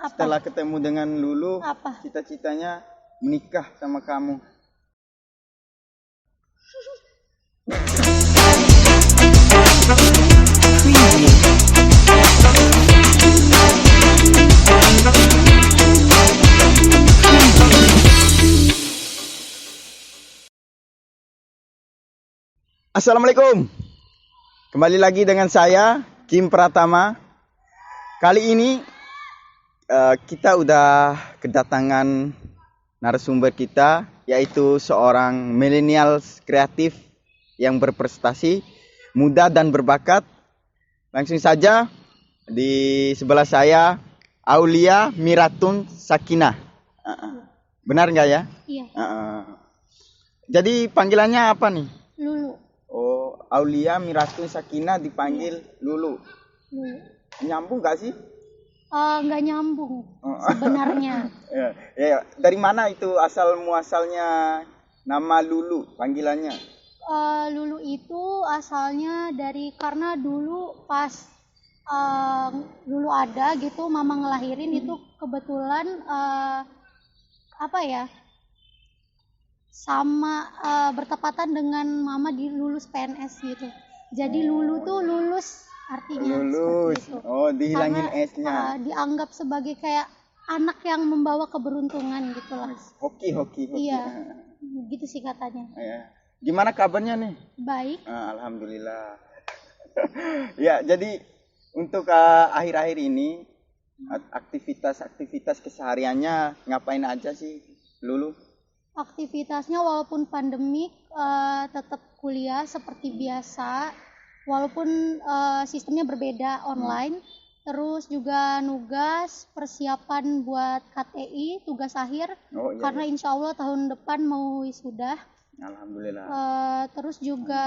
Setelah ketemu dengan Lulu, Apa? cita-citanya menikah sama kamu. Assalamualaikum. Kembali lagi dengan saya, Kim Pratama. Kali ini kita udah kedatangan narasumber kita, yaitu seorang milenial kreatif yang berprestasi, muda dan berbakat. Langsung saja di sebelah saya, Aulia Miratun Sakinah. Benar nggak ya? Iya. Jadi panggilannya apa nih? Lulu. Oh, Aulia Miratun Sakinah dipanggil Lulu. Lulu. Nyambung gak sih? Nggak nyambung sebenarnya. Ya. Dari mana itu asal muasalnya nama Lulu panggilannya? Lulu itu asalnya karena dulu pas Lulu ada gitu, mama ngelahirin itu kebetulan sama bertepatan dengan mama lulus PNS gitu. Jadi Lulu tuh lulus artinya. Lulus. Seperti itu. Oh, dihilangin Karena, S-nya. dianggap sebagai kayak anak yang membawa keberuntungan gitu lah. Hoki. Iya, gitu sih katanya. Ya. Gimana kabarnya nih? Baik. Alhamdulillah. Ya, jadi untuk akhir-akhir ini aktivitas kesehariannya ngapain aja sih, Lulu? Aktivitasnya walaupun pandemik tetap kuliah seperti biasa, walaupun sistemnya berbeda online. Terus juga nugas persiapan buat KTI tugas akhir. Oh, iya, karena insya Allah tahun depan mau wisuda. Alhamdulillah. Terus juga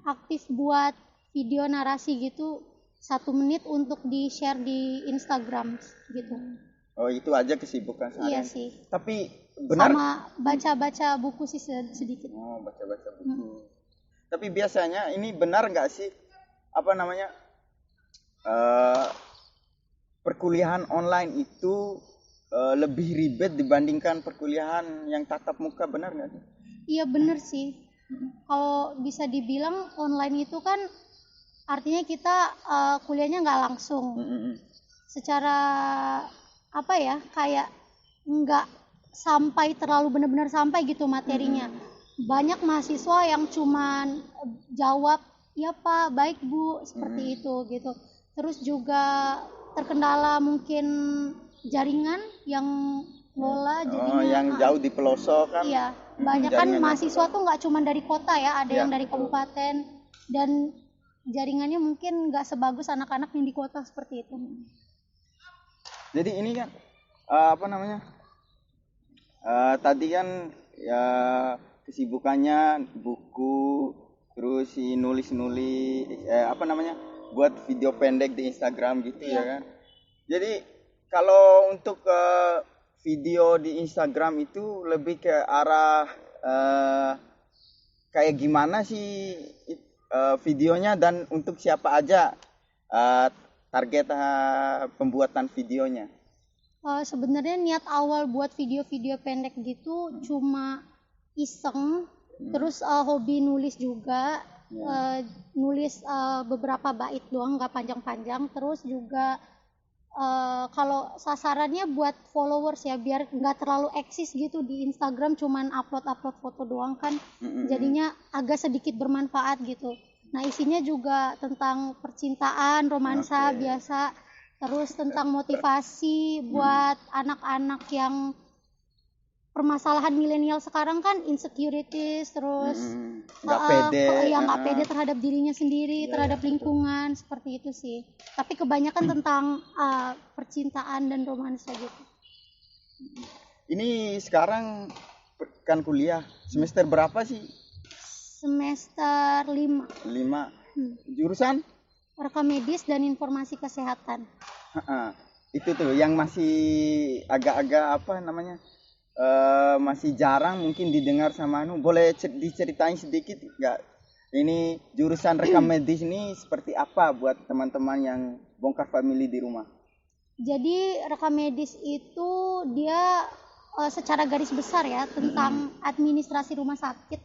aktif buat video narasi gitu 1 menit untuk di share di Instagram gitu. Oh, itu aja kesibukan seharian. Iya sih. Tapi benar? Sama baca-baca buku sih sedikit. Oh, baca-baca buku. Tapi biasanya ini benar nggak sih perkuliahan online itu lebih ribet dibandingkan perkuliahan yang tatap muka, benar nggak sih? Iya benar sih. Kalau bisa dibilang online itu kan artinya kita kuliahnya nggak langsung. Secara kayak nggak sampai terlalu benar-benar sampai gitu materinya. Banyak mahasiswa yang cuman jawab ya Pak, baik Bu, seperti itu gitu. Terus juga terkendala mungkin jaringan yang ngelola jadinya. Yang jauh di pelosok kan? Iya, banyak kan mahasiswa tuh nggak cuma dari kota ya, ada yang dari kabupaten dan jaringannya mungkin nggak sebagus anak-anak yang di kota seperti itu. Jadi ini kan tadi kan ya kesibukannya buku, terus nulis buat video pendek di Instagram gitu ya kan. Jadi kalau untuk video di Instagram itu lebih ke arah kayak gimana sih videonya dan untuk siapa aja target pembuatan videonya? Sebenarnya niat awal buat video-video pendek gitu cuma iseng, terus hobi nulis juga, nulis beberapa bait doang, nggak panjang-panjang. Terus juga kalau sasarannya buat followers ya, biar nggak terlalu eksis gitu di Instagram, cuman upload foto doang kan, jadinya agak sedikit bermanfaat gitu. Nah isinya juga tentang percintaan, romansa biasa, terus tentang motivasi buat anak-anak yang permasalahan milenial sekarang kan insecurities, terus nggak pede, nggak pede terhadap dirinya sendiri, terhadap lingkungan, seperti itu sih. Tapi kebanyakan tentang percintaan dan romansa gitu. Ini sekarang kan kuliah semester berapa sih? Semester 5. Jurusan? Rekam medis dan informasi kesehatan. Itu tuh yang masih agak-agak masih jarang mungkin didengar sama boleh diceritain sedikit nggak? Ini jurusan rekam medis ini seperti apa buat teman-teman yang bongkar family di rumah? Jadi rekam medis itu dia secara garis besar ya tentang administrasi rumah sakit.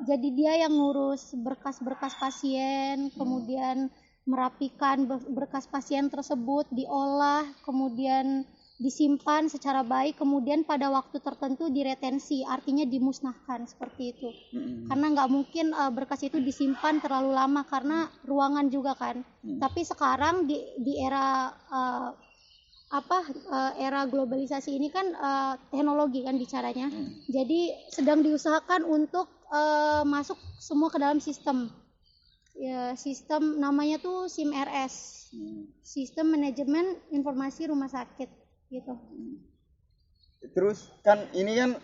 Jadi dia yang ngurus berkas-berkas pasien, kemudian merapikan berkas pasien tersebut, diolah, kemudian disimpan secara baik, kemudian pada waktu tertentu diretensi, artinya dimusnahkan seperti itu. Karena nggak mungkin berkas itu disimpan terlalu lama karena ruangan juga kan. Tapi sekarang di era era globalisasi ini kan teknologi kan bicaranya. Jadi sedang diusahakan untuk masuk semua ke dalam sistem. Ya, sistem namanya tuh SIMRS. Sistem Manajemen Informasi Rumah Sakit gitu. Terus kan ini kan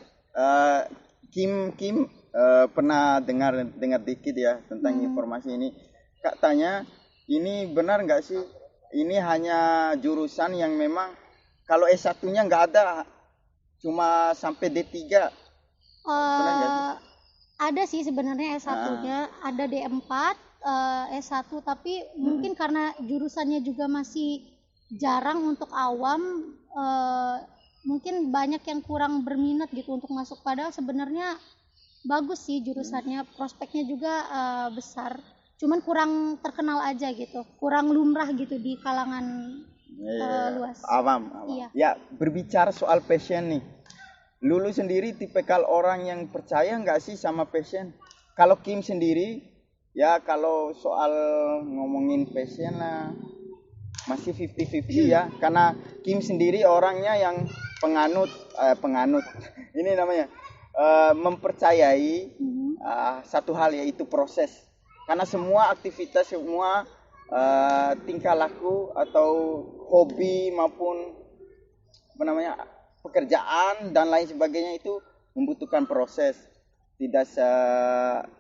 Kim pernah dengar dikit ya tentang informasi ini. Kak tanya, ini benar nggak sih? Ini hanya jurusan yang memang kalau S1-nya nggak ada, cuma sampai D3. Benar nggak sih? Ada sih sebenarnya S1-nya, ada D4, S1, tapi mungkin karena jurusannya juga masih jarang untuk awam, mungkin banyak yang kurang berminat gitu untuk masuk, padahal sebenarnya bagus sih jurusannya, prospeknya juga besar, cuman kurang terkenal aja gitu, kurang lumrah gitu di kalangan luas. Awam. Iya. Ya, berbicara soal passion nih, Lulu sendiri tipikal orang yang percaya nggak sih sama passion? Kalau Kim sendiri, ya kalau soal ngomongin passion lah, masih 50-50 ya. Karena Kim sendiri orangnya yang penganut, ini namanya, mempercayai satu hal, yaitu proses. Karena semua aktivitas, semua tingkah laku atau hobi maupun pekerjaan dan lain sebagainya itu membutuhkan proses, tidak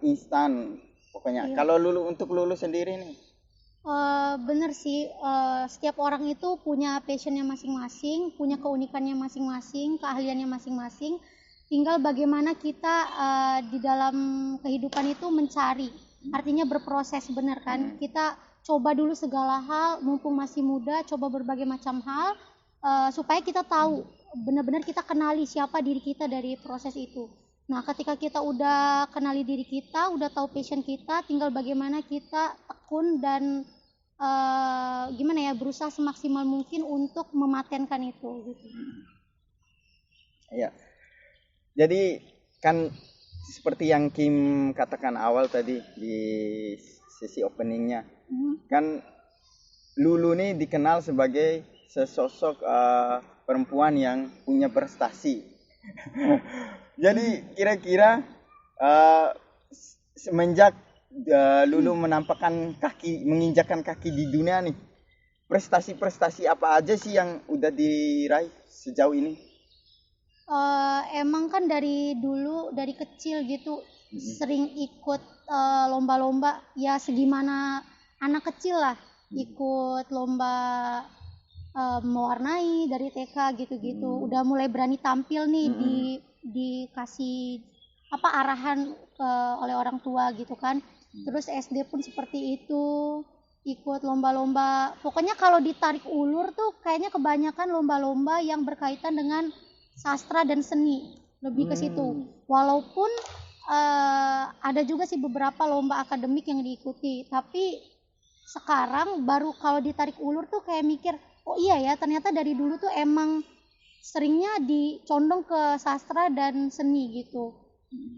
instan pokoknya. Iya. Kalau untuk Lulu sendiri nih? Bener sih, setiap orang itu punya passionnya masing-masing, punya keunikannya masing-masing, keahliannya masing-masing. Tinggal bagaimana kita di dalam kehidupan itu mencari, artinya berproses, bener kan? Kita coba dulu segala hal, mumpung masih muda, coba berbagai macam hal, supaya kita tahu, benar-benar kita kenali siapa diri kita dari proses itu. Nah, ketika kita udah kenali diri kita, udah tahu passion kita, tinggal bagaimana kita tekun dan berusaha semaksimal mungkin untuk mematenkan itu gitu. Iya. Jadi kan seperti yang Kim katakan awal tadi di sesi openingnya, kan Lulu nih dikenal sebagai sesosok perempuan yang punya prestasi. Jadi kira-kira semenjak Lulu menginjakkan kaki di dunia nih, prestasi-prestasi apa aja sih yang udah diraih sejauh ini? Emang kan dari dulu, dari kecil gitu, sering ikut lomba-lomba, ya segimana anak kecil lah, ikut lomba mewarnai dari TK gitu-gitu. Udah mulai berani tampil nih, dikasih arahan oleh orang tua gitu kan. Terus SD pun seperti itu, ikut lomba-lomba. Pokoknya kalau ditarik ulur tuh kayaknya kebanyakan lomba-lomba yang berkaitan dengan sastra dan seni, lebih ke situ. Walaupun ada juga sih beberapa lomba akademik yang diikuti, tapi sekarang baru kalau ditarik ulur tuh kayak mikir, oh iya ya, ternyata dari dulu tuh emang seringnya dicondong ke sastra dan seni gitu.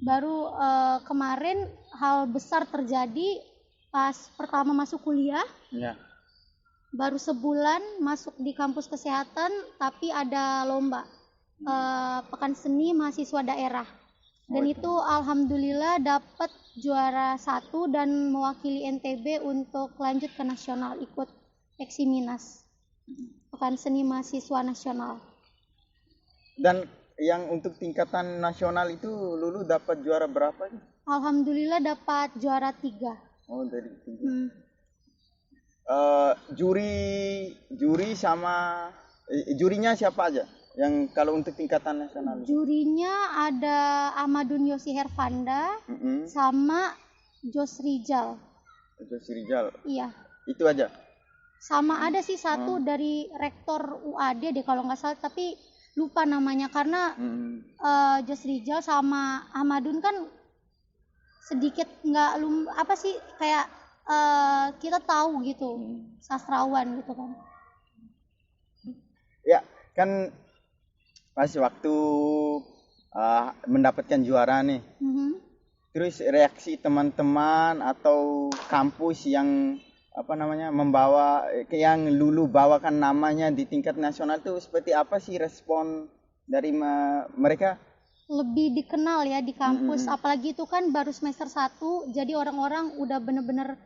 Baru kemarin hal besar terjadi pas pertama masuk kuliah. Ya. Baru sebulan masuk di kampus kesehatan, tapi ada lomba Pekan Seni Mahasiswa Daerah. Dan itu alhamdulillah dapat juara 1 dan mewakili NTB untuk lanjut ke nasional, ikut Eksiminas, Pekan Seni Mahasiswa Nasional. Dan yang untuk tingkatan nasional itu Lulu dapat juara berapa? Alhamdulillah dapat juara 3. Oh, dari 3. Juri sama jurinya siapa aja? Yang kalau untuk tingkatan nasional? Jurinya ada Ahmadun Yosi Hervanda sama Jos Rijal. Jos Rijal. Iya. Itu aja. sama ada sih satu dari rektor UAD deh kalau nggak salah, tapi lupa namanya karena Jos Rizal sama Ahmadun kan sedikit nggak apa sih kayak kita tahu gitu sastrawan gitu kan. Ya kan pas waktu mendapatkan juara nih, terus reaksi teman-teman atau kampus yang membawa yang Lulu bawakan namanya di tingkat nasional tuh seperti apa sih respon dari mereka? Lebih dikenal ya di kampus, apalagi itu kan baru semester 1, jadi orang-orang udah bener-bener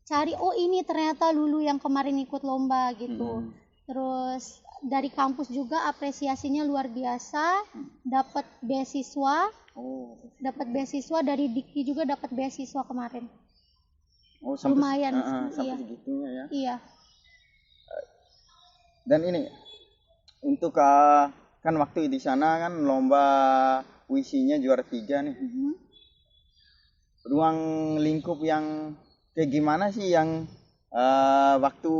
cari, oh ini ternyata Lulu yang kemarin ikut lomba gitu. Terus dari kampus juga apresiasinya luar biasa, dapat beasiswa, dari Dikti juga dapat beasiswa kemarin. Oh, sampai, lumayan, sampai segitunya ya. Iya. Dan ini untuk kan waktu di sana kan lomba puisinya juara 3 nih. Ruang lingkup yang kayak gimana sih yang waktu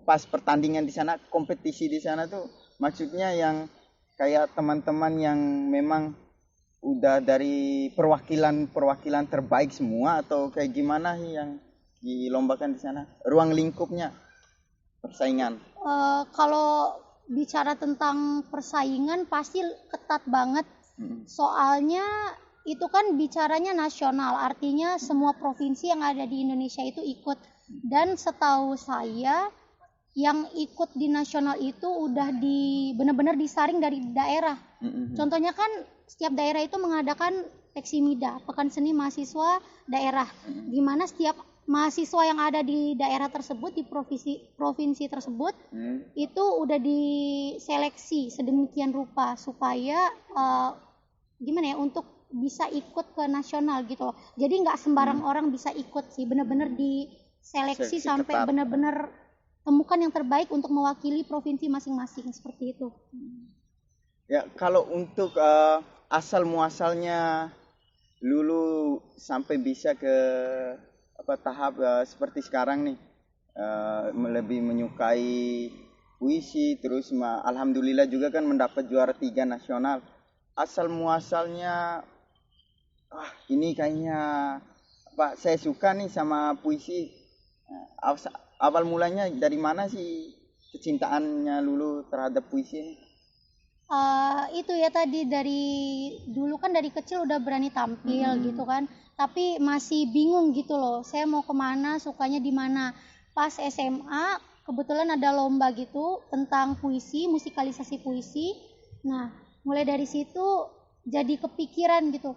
pas pertandingan di sana, kompetisi di sana tuh, maksudnya yang kayak teman-teman yang memang udah dari perwakilan terbaik semua atau kayak gimana sih yang dilombakan di sana, ruang lingkupnya persaingan? Kalau bicara tentang persaingan pasti ketat banget, soalnya itu kan bicaranya nasional, artinya semua provinsi yang ada di Indonesia itu ikut, dan setahu saya yang ikut di nasional itu udah benar-benar disaring dari daerah. Contohnya kan setiap daerah itu mengadakan Peksimida, Pekan Seni Mahasiswa Daerah, di mana setiap mahasiswa yang ada di daerah tersebut, di provinsi tersebut, itu udah diseleksi sedemikian rupa supaya gimana ya, untuk bisa ikut ke nasional gitu loh. Jadi nggak sembarang orang bisa ikut sih, benar-benar diseleksi sampai benar-benar temukan yang terbaik untuk mewakili provinsi masing-masing, seperti itu. Ya, kalau untuk asal muasalnya Lulu sampai bisa ke tahap seperti sekarang nih, lebih menyukai puisi, terus alhamdulillah juga kan mendapat juara 3 nasional. Asal muasalnya ini kayaknya saya suka nih sama puisi. Awal mulanya dari mana sih kecintaannya Lulu terhadap puisi ini? Itu ya tadi, dari dulu kan dari kecil udah berani tampil gitu kan, tapi masih bingung gitu loh, saya mau kemana, sukanya di mana. Pas SMA kebetulan ada lomba gitu tentang puisi, musikalisasi puisi. Nah, mulai dari situ jadi kepikiran gitu,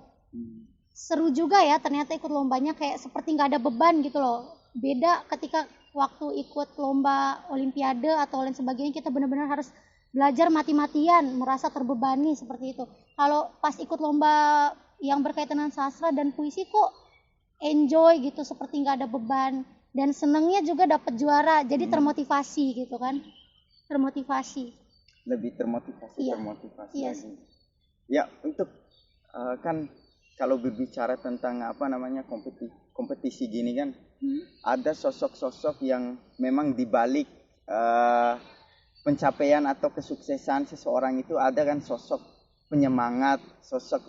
seru juga ya ternyata ikut lombanya, kayak seperti nggak ada beban gitu loh. Beda ketika waktu ikut lomba olimpiade atau lain sebagainya, kita benar-benar harus belajar mati-matian, merasa terbebani seperti itu. Kalau pas ikut lomba yang berkaitan dengan sastra dan puisi kok enjoy gitu, seperti nggak ada beban, dan senengnya juga dapat juara, jadi termotivasi gitu kan, lebih termotivasi. Iya. Lagi. Ya, untuk kan kalau berbicara tentang kompetisi gini kan, ada sosok-sosok yang memang dibalik pencapaian atau kesuksesan seseorang itu ada kan sosok penyemangat, sosok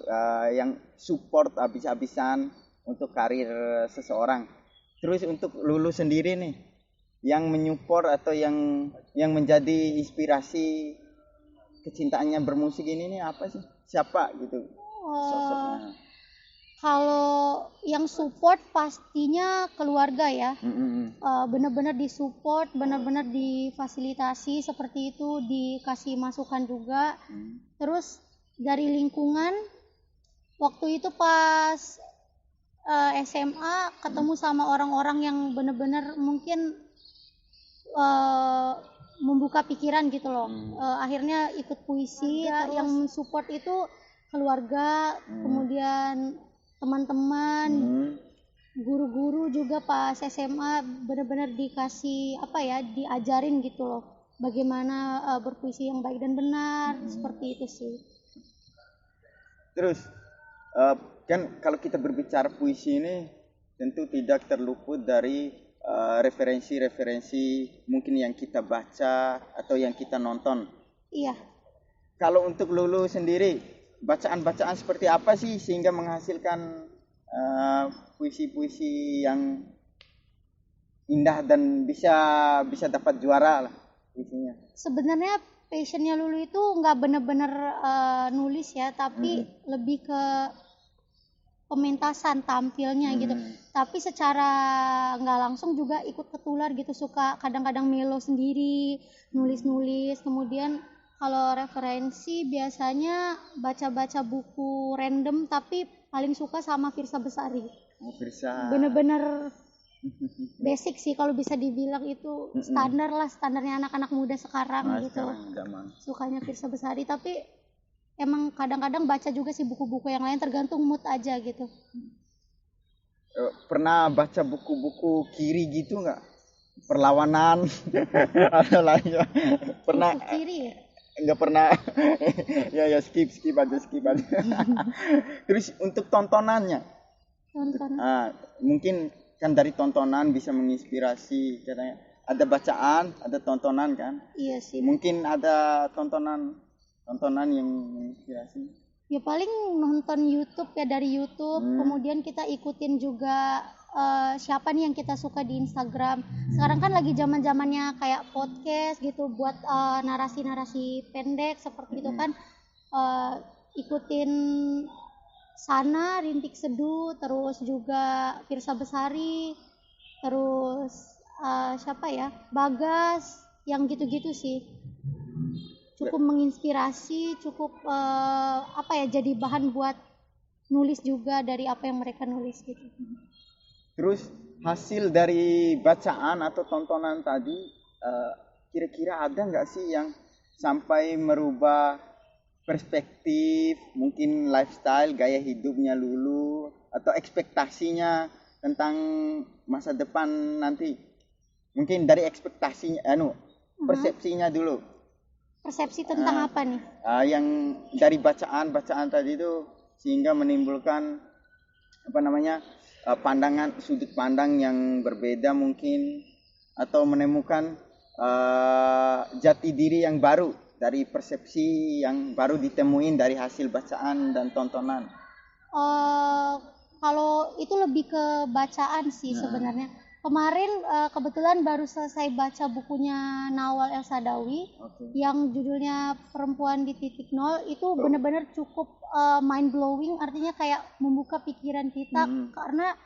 yang support habis-habisan untuk karir seseorang. Terus untuk Lulu sendiri nih, yang menyupport atau yang menjadi inspirasi kecintaannya bermusik ini nih apa sih? Siapa gitu sosoknya? Kalau yang support pastinya keluarga ya, benar-benar disupport, benar-benar difasilitasi seperti itu, dikasih masukan juga. Terus dari lingkungan, waktu itu pas SMA ketemu sama orang-orang yang benar-benar mungkin membuka pikiran gitu loh. Akhirnya ikut puisi ya, yang support itu keluarga, kemudian teman-teman, guru-guru juga pas SMA benar-benar dikasih diajarin gitu loh, bagaimana berpuisi yang baik dan benar, seperti itu sih. Terus kan kalau kita berbicara puisi ini tentu tidak terluput dari referensi-referensi mungkin yang kita baca atau yang kita nonton. Iya. Kalau untuk Lulu sendiri, bacaan-bacaan seperti apa sih sehingga menghasilkan puisi-puisi yang indah dan bisa dapat juara lah puisinya? Sebenarnya passionnya Lulu itu nggak bener-bener nulis ya, tapi lebih ke pementasan tampilnya gitu. Tapi secara nggak langsung juga ikut ketular gitu, suka kadang-kadang melo sendiri, nulis-nulis. Kemudian kalau referensi biasanya baca-baca buku random, tapi paling suka sama Firsa Besari. Firsa. Bener-bener basic sih kalau bisa dibilang, itu standar lah, standarnya anak-anak muda sekarang gitu. Sukanya Firsa Besari, tapi emang kadang-kadang baca juga sih buku-buku yang lain, tergantung mood aja gitu. Pernah baca buku-buku kiri gitu nggak? Perlawanan atau lainnya? Pernah? Buku kiri ya? Nggak pernah. ya skip aja. Terus untuk tontonannya? Mungkin kan dari tontonan bisa menginspirasi, katanya ada bacaan, ada tontonan kan? Iya sih. Mungkin ada tontonan yang menginspirasi. Ya paling nonton YouTube ya, dari YouTube. Kemudian kita ikutin juga siapa nih yang kita suka di Instagram. Sekarang kan lagi zaman-zamannya kayak podcast gitu, buat narasi-narasi pendek seperti itu kan. Ikutin Sana, Rintik Seduh, terus juga Firsa Besari, terus siapa ya, Bagas, yang gitu-gitu sih. Cukup menginspirasi, cukup jadi bahan buat nulis juga dari apa yang mereka nulis gitu. Terus hasil dari bacaan atau tontonan tadi, kira-kira ada nggak sih yang sampai merubah perspektif, mungkin lifestyle, gaya hidupnya Lulu, atau ekspektasinya tentang masa depan nanti? Mungkin dari ekspektasinya, persepsinya dulu. Persepsi tentang apa nih? Yang dari bacaan tadi itu sehingga menimbulkan sudut pandang yang berbeda mungkin, atau menemukan jati diri yang baru dari persepsi yang baru ditemuin dari hasil bacaan dan tontonan. Kalau itu lebih ke bacaan sih sebenarnya. Kemarin kebetulan baru selesai baca bukunya Nawal El Sadawi, yang judulnya Perempuan di Titik Nol. Itu benar-benar cukup mind blowing, artinya kayak membuka pikiran kita, karena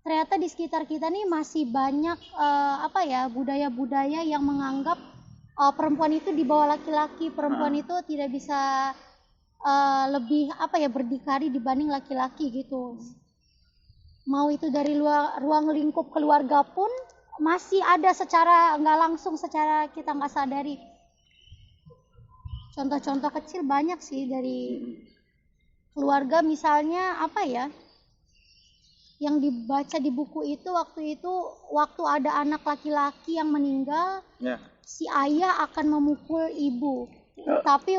ternyata di sekitar kita nih masih banyak budaya-budaya yang menganggap perempuan itu di bawah laki-laki, perempuan itu tidak bisa lebih berdikari dibanding laki-laki gitu. Mau itu dari ruang lingkup keluarga pun masih ada secara nggak langsung, secara kita nggak sadari. Contoh-contoh kecil banyak sih dari keluarga, misalnya yang dibaca di buku itu, waktu ada anak laki-laki yang meninggal, si ayah akan memukul ibu, tapi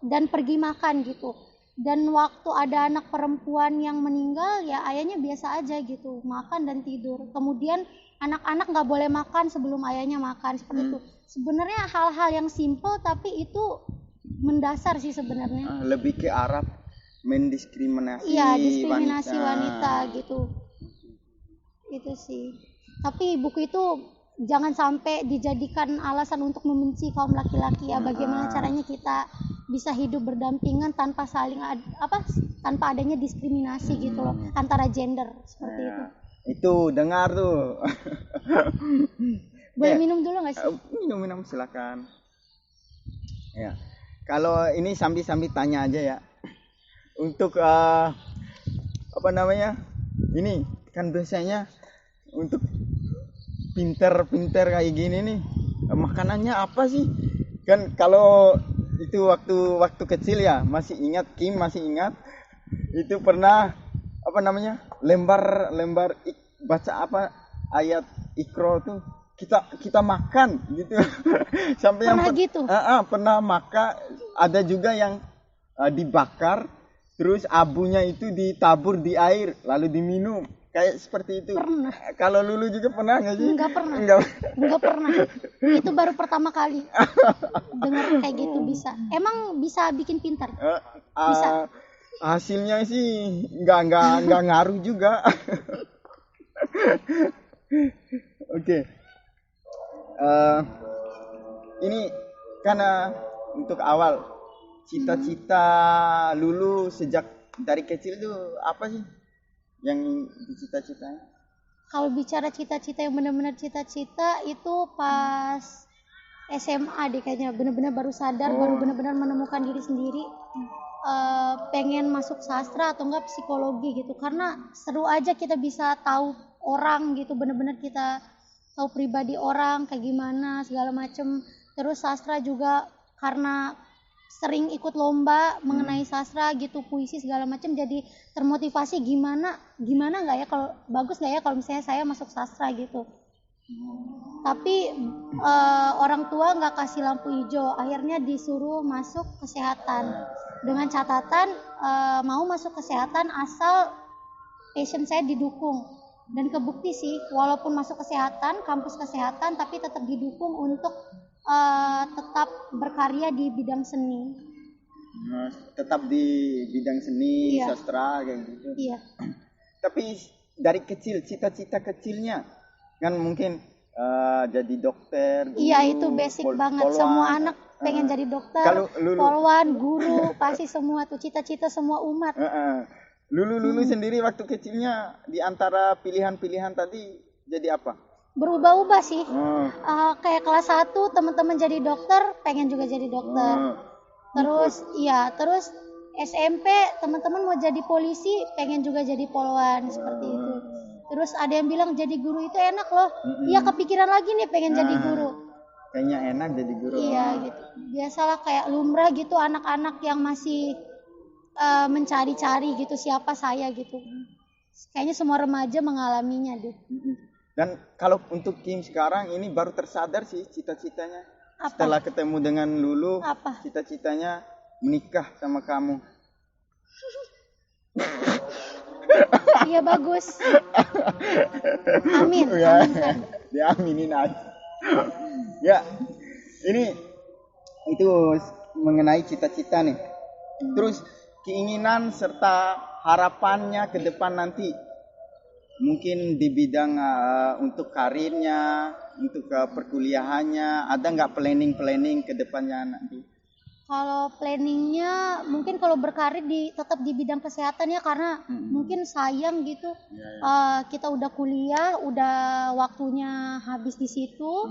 dan pergi makan gitu. Dan waktu ada anak perempuan yang meninggal, ya ayahnya biasa aja gitu, makan dan tidur. Kemudian anak-anak nggak boleh makan sebelum ayahnya makan, seperti itu. Sebenarnya hal-hal yang simple, tapi itu mendasar sih sebenarnya. Lebih ke arah mendiskriminasi. Iya, diskriminasi wanita gitu. Itu sih. Tapi buku itu jangan sampai dijadikan alasan untuk membenci kaum laki-laki ya. Bagaimana caranya kita bisa hidup berdampingan tanpa tanpa adanya diskriminasi gitu loh antara gender, seperti itu. Itu dengar tuh. Boleh minum dulu nggak sih? Minum silakan. Ya. Kalau ini sambil tanya aja ya. Untuk ini kan biasanya untuk pinter kayak gini nih, makanannya apa sih? Kan kalau itu waktu kecil ya, Kim masih ingat itu pernah lembar baca ayat Iqra tuh kita makan gitu. Sampai pernah gitu? Pernah makan. Ada juga yang dibakar, terus abunya itu ditabur di air lalu diminum. kayak seperti itu? Pernah. Kalau Lulu juga pernah nggak sih? Enggak pernah. Enggak. Enggak pernah. Itu baru pertama kali dengar kayak gitu bisa. Emang bisa bikin pintar? Bisa. Hasilnya sih nggak ngaruh juga. Oke. Ini karena untuk awal cita-cita Lulu sejak dari kecil tuh apa sih yang cita-citanya? Kalau bicara cita-cita yang benar-benar cita-cita itu pas SMA deh kayaknya, benar-benar baru sadar, baru benar-benar menemukan diri sendiri. Pengen masuk sastra atau enggak psikologi gitu, karena seru aja kita bisa tahu orang gitu, benar-benar kita tahu pribadi orang kayak gimana segala macem. Terus sastra juga karena sering ikut lomba mengenai sastra gitu, puisi segala macam, jadi termotivasi gimana nggak ya kalau bagus nggak ya kalau misalnya saya masuk sastra gitu. Tapi orang tua nggak kasih lampu hijau, akhirnya disuruh masuk kesehatan dengan catatan mau masuk kesehatan asal passion saya didukung, dan kebukti sih walaupun masuk kesehatan, kampus kesehatan, tapi tetap didukung untuk tetap berkarya di bidang seni. Tetap di bidang seni, Iya. sastra kayak gitu. Iya. Tapi dari kecil cita-cita kecilnya kan mungkin jadi dokter, guru, Iya, itu basic banget. polwan. Semua anak pengen jadi dokter, Kalau Lulu, polwan, guru, pasti semua tuh cita-cita semua umat. Lulu sendiri waktu kecilnya di antara pilihan-pilihan tadi jadi apa? Berubah-ubah sih. Kayak kelas 1 teman-teman jadi dokter, pengen juga jadi dokter. Terus SMP teman-teman mau jadi polisi, pengen juga jadi polwan, seperti itu. Terus ada yang bilang jadi guru itu enak loh. Iya, kepikiran lagi nih pengen jadi guru. Kayaknya enak jadi guru. Iya gitu. Biasalah kayak lumrah gitu anak-anak yang masih mencari-cari gitu siapa saya gitu. Kayaknya semua remaja mengalaminya deh. Dan kalau untuk Kim sekarang ini baru tersadar sih cita-citanya. Apa? Setelah ketemu dengan Lulu, Apa? cita-citanya menikah sama kamu. Iya, bagus. Amin. Ya, Amin. diaminin aja. Ya, ini itu mengenai cita-cita nih. Terus keinginan serta harapannya ke depan nanti, mungkin di bidang untuk karirnya, untuk perkuliahannya, ada nggak planning ke depannya nanti? Kalau planningnya mungkin kalau berkarir tetap di bidang kesehatan ya, karena mungkin sayang gitu. Kita udah kuliah, udah waktunya habis di situ,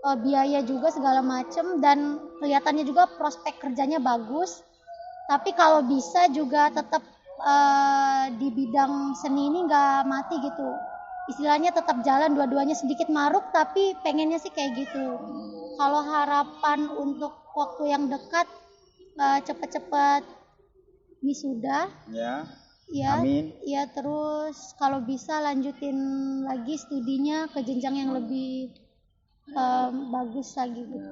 biaya juga segala macem, dan kelihatannya juga prospek kerjanya bagus. Tapi kalau bisa juga tetap di bidang seni ini nggak mati gitu, istilahnya tetap jalan dua-duanya, sedikit maruk tapi pengennya sih kayak gitu. Kalau harapan untuk waktu yang dekat cepet-cepet wisuda Ya. ya. Amin. Ya, terus kalau bisa lanjutin lagi studinya ke jenjang yang lebih bagus lagi gitu.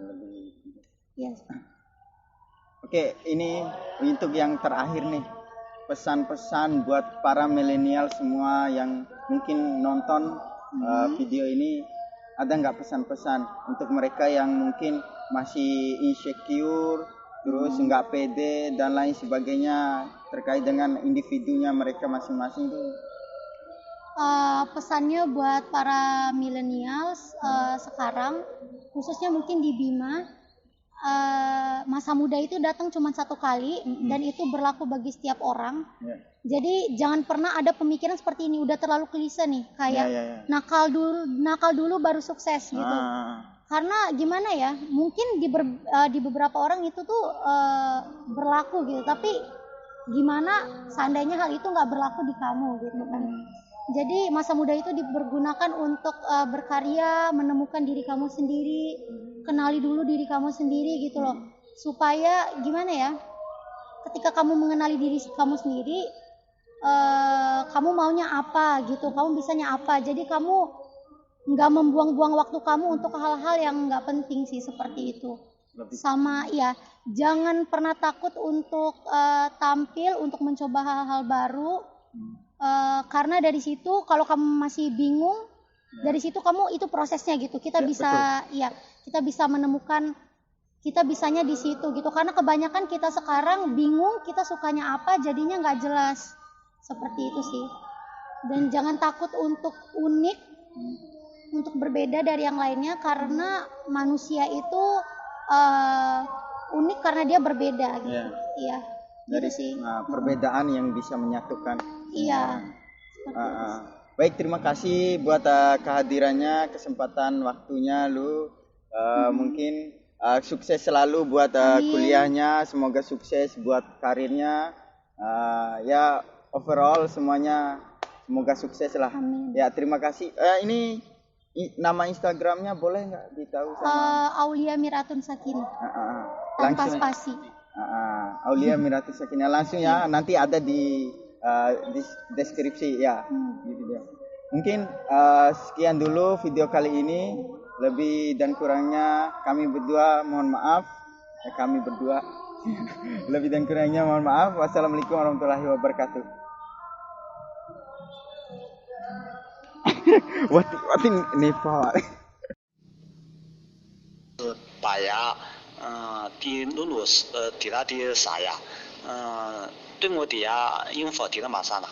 Ya. Oke, ini untuk yang terakhir nih, pesan-pesan buat para milenial semua yang mungkin nonton video ini, ada nggak pesan-pesan untuk mereka yang mungkin masih insecure, terus nggak pede dan lain sebagainya terkait dengan individunya mereka masing-masing tuh? Pesannya buat para millennials sekarang, khususnya mungkin di Bima, masa muda itu datang cuma satu kali, dan itu berlaku bagi setiap orang. Jadi jangan pernah ada pemikiran seperti ini, udah terlalu klise nih, kayak nakal dulu baru sukses gitu. Karena gimana ya, mungkin di beberapa orang itu tuh berlaku gitu, tapi gimana seandainya hal itu nggak berlaku di kamu gitu kan. Jadi masa muda itu dipergunakan untuk berkarya, menemukan diri kamu sendiri, kenali dulu diri kamu sendiri gitu loh. Supaya gimana ya, ketika kamu mengenali diri kamu sendiri, kamu maunya apa gitu, kamu bisanya apa. Jadi kamu nggak membuang-buang waktu kamu untuk hal-hal yang nggak penting sih, seperti itu. Sama ya, jangan pernah takut untuk tampil, untuk mencoba hal-hal baru. Karena dari situ kalau kamu masih bingung, dari situ kamu itu prosesnya gitu. Kita Ya, bisa kita bisa menemukan kita bisanya di situ gitu. Karena kebanyakan kita sekarang bingung kita sukanya apa, jadinya nggak jelas. Seperti itu sih. Dan jangan takut untuk unik, untuk berbeda dari yang lainnya, karena manusia itu unik karena dia berbeda gitu. Iya. Dari Gitu sih. perbedaan yang bisa menyatukan. Iya. Seperti itu. Baik, terima kasih buat kehadirannya, kesempatan waktunya lu. Mungkin sukses selalu buat kuliahnya, semoga sukses buat karirnya. Ya overall semuanya semoga sukses lah. Amin. Ya terima kasih. Ini nama Instagramnya boleh nggak ditahu sama? Aulia Miratun Sakinah. Tanpa Langsung. spasi. Aulia Miratus Sakinah langsung ya, nanti ada di deskripsi ya. Di video. Mungkin sekian dulu video kali ini. Lebih dan kurangnya kami berdua mohon maaf. Kami berdua lebih dan kurangnya mohon maaf. Wassalamualaikum warahmatullahi wabarakatuh. What Nepal. 把牙，的露露是，提他的啥呀？对我的呀，info提了马上了。